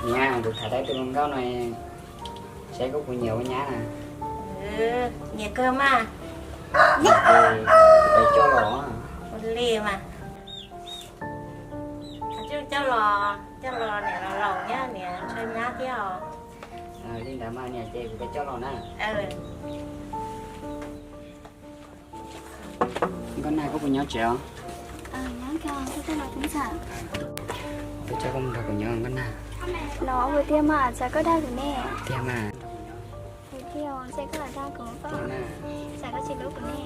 Nha, được thả đấy từ con gấu này sẽ có cũng nhiều cái nhá nè. Nhiều cơm à? Thì để cho lỏ. Con lì mà. Chứ cho lò này là lò nhá, nè, chơi nhá theo. Linh đã mà nhà chơi của cái cho lỏ nè. Con này có của nhau chéo. Nhá con, cái là cũng chẳng. Tôi cho con thằng của nhau con nào. Nó vừa tiêm mà, chả có đau của nè. Tiêm à. Vừa tiêm, sẽ có là đau của con. Tiêm à. Chả có chỉ lúc của nè.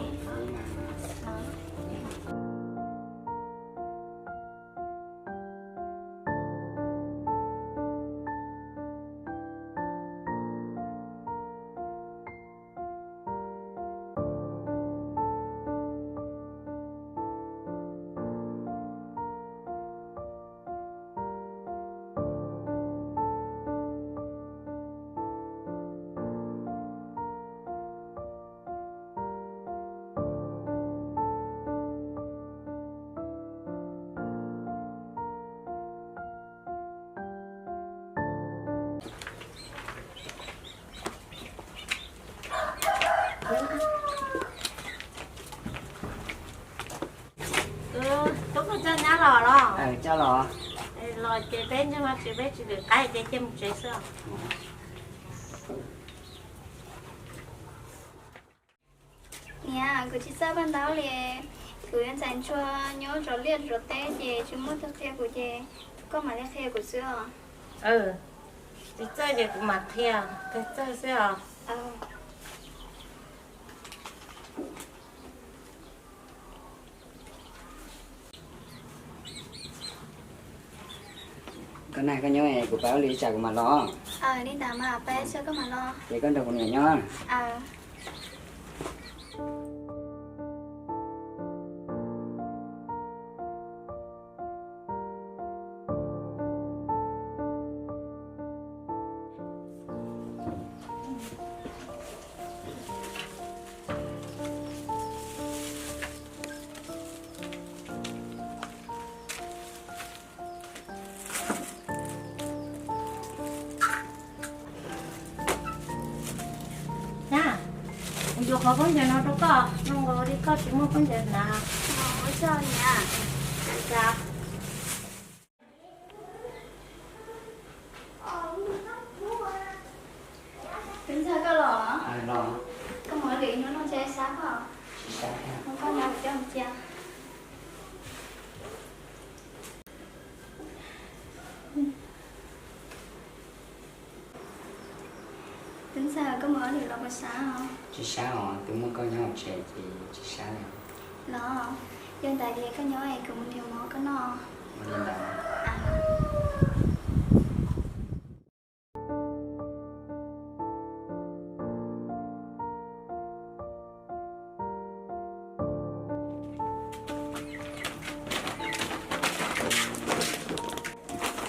Tôi có cho nhá lò đó. Cho lỏ. Lò chế bên nhưng mà chế bên chỉ được cái chế chêm chế sữa. Nha, của chị sao ban đầu liền. Cứ em dành cho nhớ rõ liệt rõ té về chúng mất thức theo của chị. Có mà liệt theo của xưa. Chị chơi được mặt theo, cái chơi sữa. Con này con nhớ này của báo lý chả của mà lo. Đi tạm mà bé chưa có mà lo. Vậy con được con nhỏ nhớ. Dù có vấn đề nào đâu có, nhưng mà đi có chỉ một vấn đề nào. Ôi sao nha. Dạ. Tính sao có lò? Lỏ. Có mở điện nó chơi sáng không? Sáng ha. Không có nhau cho ông cha. Tính sao có mở điện nó có sáng không? Chỉ sáng rồi, tôi muốn con nhau trẻ thì chỉ sáng rồi. Nó, dân tại vì có nhỏ này cũng nhiều món có nó. Mà lên đó.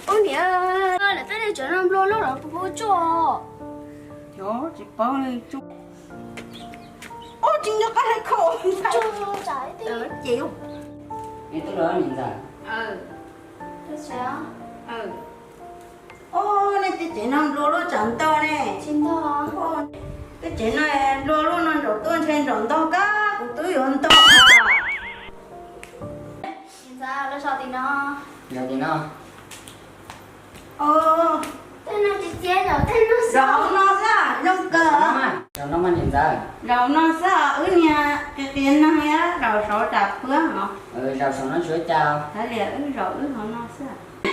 Ôi mẹ ơi, là tới đây trở nên lô rồi, bố cho. Chó, chỉ bao này chút. Ô, chính nó có hay khổ. Cho trái đi. Chịu. Nghe tôi nói nhìn ra. Tôi sao? Ô, này cái chuyện nó lô chẳng to nè. Chính đó. Ô, cái chuyện này lô nó đổ tôi trên tròn to cá, của tôi còn to Chính ra, nó sao thì nó. Giờ thì nó. Thế nó chỉ chết rồi, thế nó sao? Rau nó ra, nông cờ. Rồi nó mà nhìn ra. Rau nó ra ở nhà, cái tiền nó hết, rau sổ đạp phương hả? Rau sống nó sửa chào. Thế là rau họ nó ra.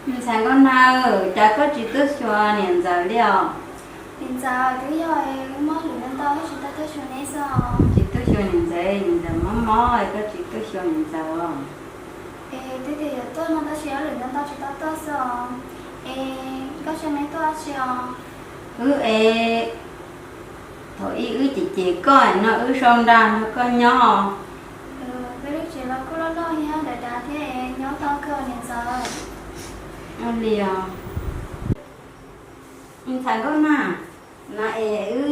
Mình sáng con nào, chả có chỉ tức cho niệm giờ liệu. Chính ra, cứ rồi, mất lửa lên to, chúng ta tới chỗ này sao? Chỉ tức cho niệm giờ mó, có chỉ tức cho niệm giờ không? Thế thì tôi nó đã xéo lửa lên to, chúng ta tới sao? Có chỗ này tôi sao? Thôi chị coi nó xong ra nó có nhỏ. Cái lúc chị nó cứ lo nha, để đã thế nhớ to cơ niệm giờ. Nó liều. Mình thấy con mà. Nó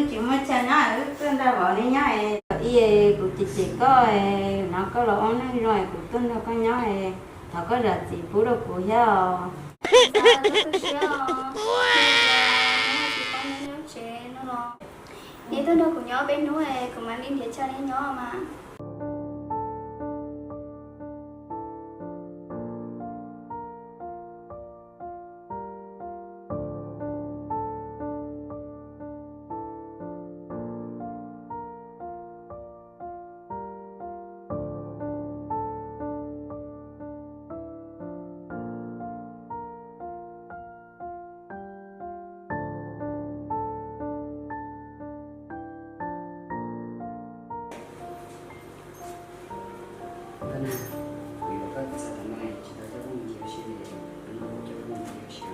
chỉ mới chân nó, cứ ra bỏ đi nhá. đi của chị có nó có lỗ nó rồi của tôi nó có nhớ thọ có là chị phụ được của nhau nếu tôi đâu của nhỏ bênนู้này của mà liên hệ cho nên nhỏ mà Vâng ạ, vì có các sản phẩm này chỉ có rất nhiều xe để nó hỗ trợ rất nhiều xe.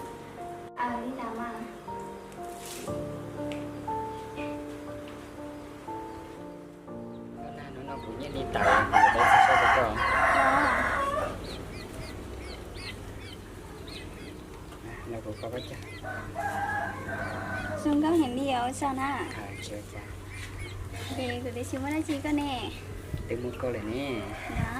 đi làm mà Cái này nó cũng như đi tàu, người ta sẽ sao được không? Nó cũng có cái chắc. Xuân có hẹn đi ở sao nè Chưa cha. thì tụi đi xíu mới nói chi có nè Tiếng một câu này nè. đó